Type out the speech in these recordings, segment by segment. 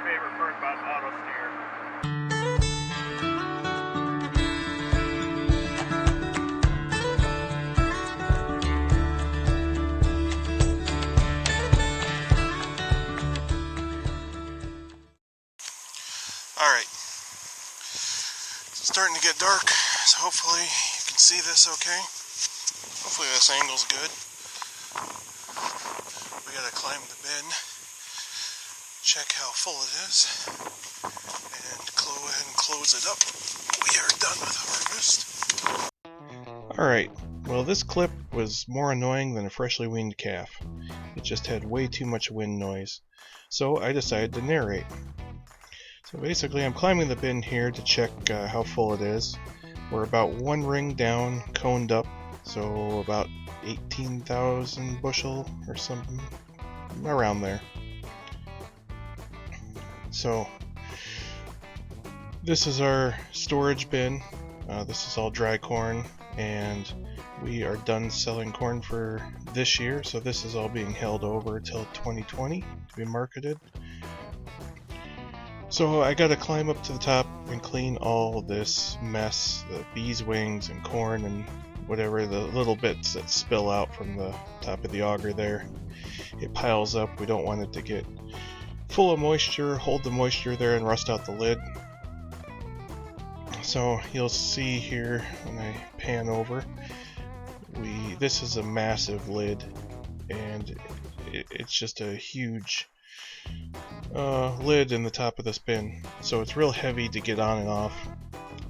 favorite part about auto steer. Alright, it's starting to get dark, so hopefully you can see this okay. Hopefully this angle's good. We gotta climb the bin, check how full it is, and go ahead and close it up. We are done with harvest. Alright, well this clip was more annoying than a freshly weaned calf. It just had way too much wind noise, so I decided to narrate. So basically I'm climbing the bin here to check how full it is. We're about one ring down, coned up, so about 18,000 bushel or something around there. So this is our storage bin. This is all dry corn, and we are done selling corn for this year, so this is all being held over till 2020 to be marketed. So I gotta climb up to the top and clean all this mess, the bees' wings and corn and whatever, the little bits that spill out from the top of the auger there. It piles up. We don't want it to get full of moisture, hold the moisture there and rust out the lid. So you'll see here when I pan over, this is a massive lid, and it's just a huge lid in the top of this bin, so it's real heavy to get on and off,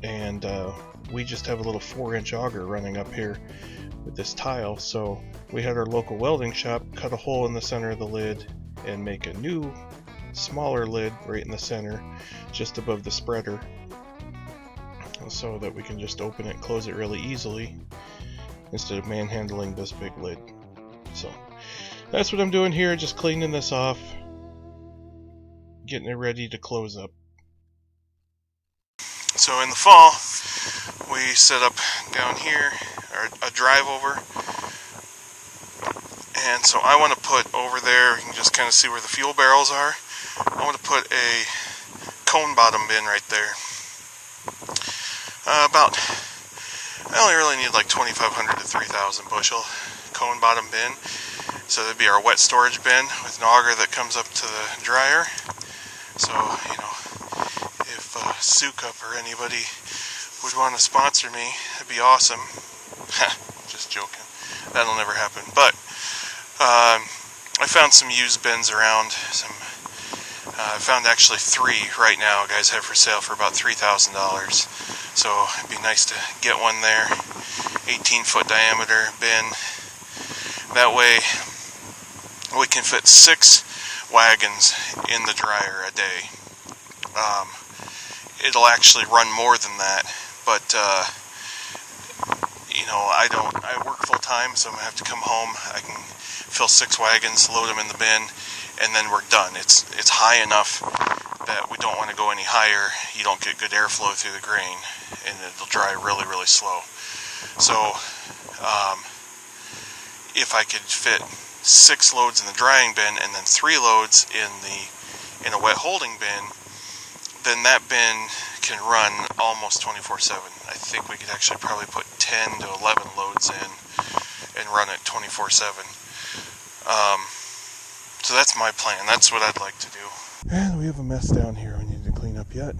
and we just have a little 4-inch auger running up here with this tile, so we had our local welding shop cut a hole in the center of the lid and make a new smaller lid right in the center just above the spreader, so that we can just open it and close it really easily instead of manhandling this big lid. So that's what I'm doing here, just cleaning this off, getting it ready to close up. So in the fall, we set up down here a drive over, and so I want to put over there, you can just kind of see where the fuel barrels are. I want to put a cone bottom bin right there. I only really need like 2,500 to 3,000 bushel cone bottom bin. So that'd be our wet storage bin with an auger that comes up to the dryer. So, you know, if Sukup or anybody would want to sponsor me, that'd be awesome. Just joking. That'll never happen. But I found some used bins around. I found actually 3 right now guys have for sale for about $3,000. So it'd be nice to get one there. 18-foot diameter bin. That way we can fit 6 wagons in the dryer a day. It'll actually run more than that, but you know, I work full time, so I'm gonna have to come home. I can fill 6 wagons, load them in the bin, and then we're done. It's high enough that we don't want to go any higher. You don't get good airflow through the grain, and it'll dry really, really slow. So if I could fit 6 loads in the drying bin and then 3 loads in a wet holding bin, then that bin can run almost 24/7. I think we could actually probably put 10 to 11 loads in and run it 24/7. So that's my plan. That's what I'd like to do. And we have a mess down here we need to clean up yet.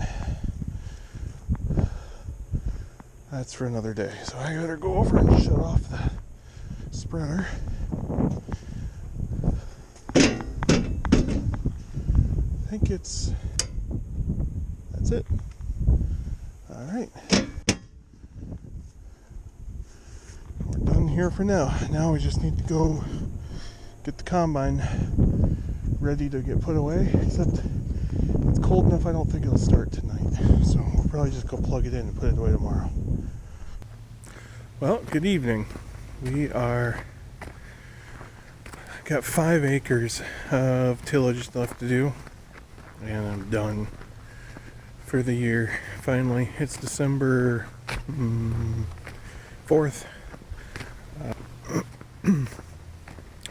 That's for another day. So I gotta go over and shut off the spreader. I think that's it. Alright. We're done here for now. Now we just need to go get the combine ready to get put away, except it's cold enough I don't think it'll start tonight. So we'll probably just go plug it in and put it away tomorrow. Well, good evening. We got 5 acres of tillage left to do, and I'm done for the year. Finally, it's December 4th.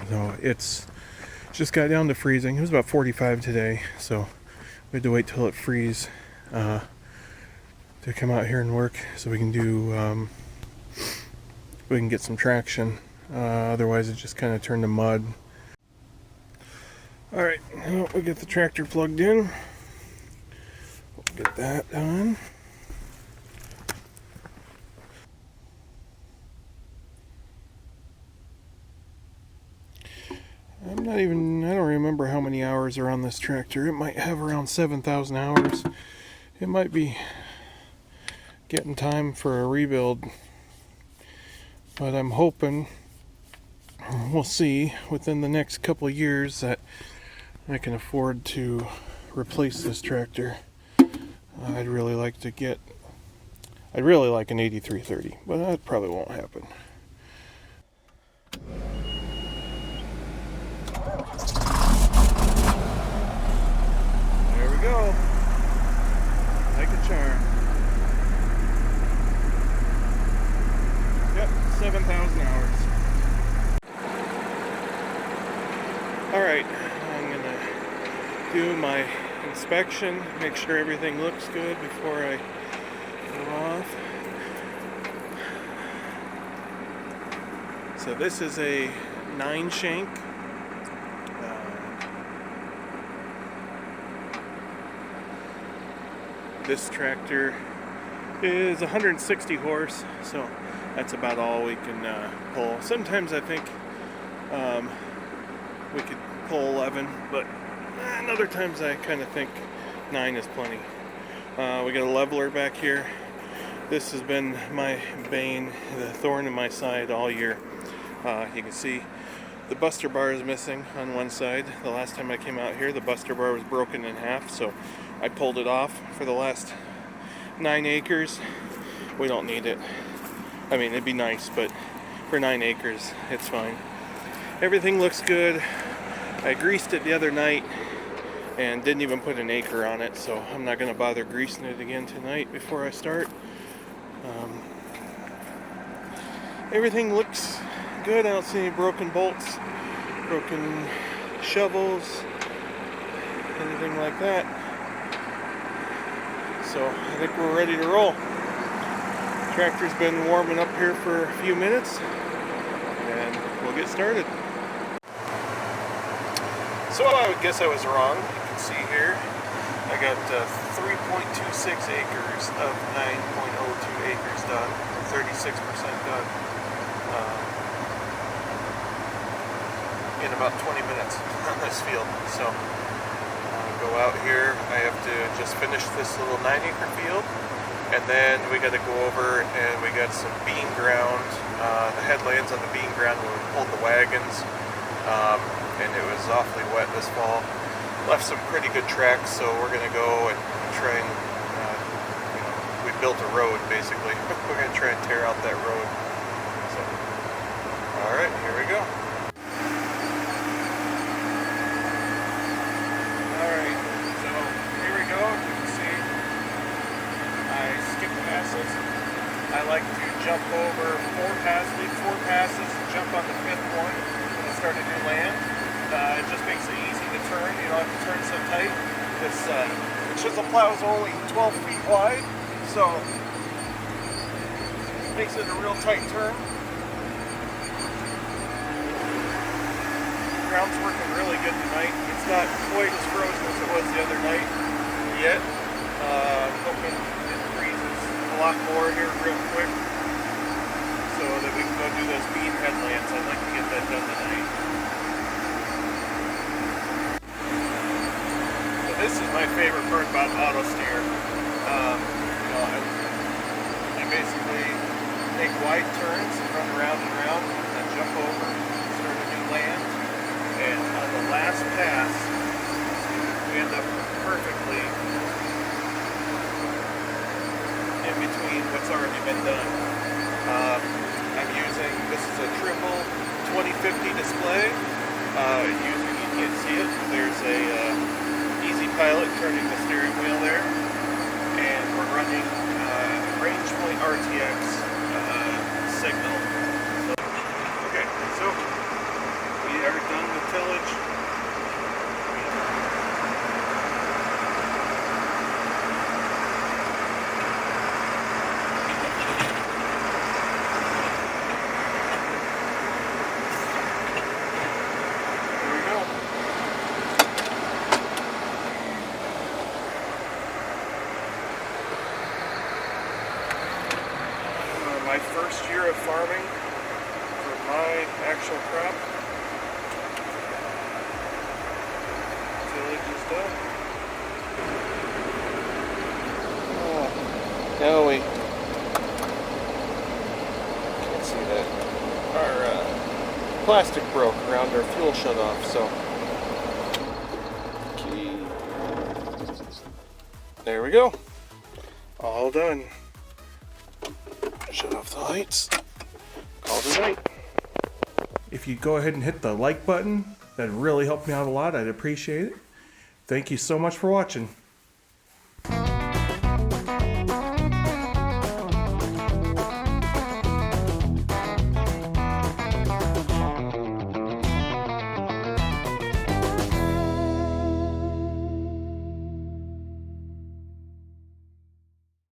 So it's just got down to freezing. It was about 45 today, so We had to wait till it freeze to come out here and work, so we can do we can get some traction. Otherwise, it just kind of turned to mud. All right, well, we get the tractor plugged in. We'll get that done. I don't remember how many hours are on this tractor. It might have around 7,000 hours. It might be getting time for a rebuild, but I'm hoping, we'll see, within the next couple of years that I can afford to replace this tractor. I'd really like an 8330, but that probably won't happen. There we go. Like a charm. Yep, 7,000 hours. Alright, I'm gonna do my inspection, make sure everything looks good before I go off. So this is a 9 shank. This tractor is 160 horse, so that's about all we can pull. Sometimes I think we could pull 11, but other times I kind of think 9 is plenty. We got a leveler back here. This has been my bane, the thorn in my side all year. You can see the buster bar is missing on one side. The last time I came out here, the buster bar was broken in half, so I pulled it off for the last 9 acres. We don't need it. I mean, it'd be nice, but for 9 acres, it's fine. Everything looks good. I greased it the other night and didn't even put an acre on it, so I'm not going to bother greasing it again tonight before I start. Everything looks good. I don't see any broken bolts, broken shovels, anything like that. So I think we're ready to roll. Tractor's been warming up here for a few minutes, and we'll get started. So I would guess I was wrong. You can see here I got 3.26 acres of 9.02 acres done, 36% done in about 20 minutes on this field. So go out here. I have to just finish this little 9-acre field, and then we got to go over and we got some bean ground, the headlands on the bean ground when we pulled the wagons, and it was awfully wet this fall. Left some pretty good tracks, so we're going to go and try and we built a road basically. We're going to try and tear out that road. So, alright, here we go. Alright, so here we go. You can see I skip passes. I like to jump over 4 passes, and jump on the 5th one when I start a new land. It just makes it easy to turn. You don't have to turn so tight. This chisel plow is only 12 feet wide, so it makes it a real tight turn. Ground's working really good tonight. It's not quite as frozen as it was the other night yet. Hoping it freezes a lot more here real quick so that we can go do those bean headlands. I'd like to get that done tonight. So this is my favorite part about auto steer. I basically make wide turns and run around and around, and then jump over, start a new land. And on the last pass, we end up perfectly in between what's already been done. I'm using, this is a triple 2050 display. You can't see it, but there's a easy pilot turning the steering wheel there. And we're running range point RTX signal. Okay, so we are done with tillage. my first year of farming for my actual crop. Tillage is done. Oh, now we can't see that. Our plastic broke around our fuel shut off, so there we go. All done. Shut off the lights. Call it a night. If you'd go ahead and hit the like button, that'd really help me out a lot. I'd appreciate it. Thank you so much for watching.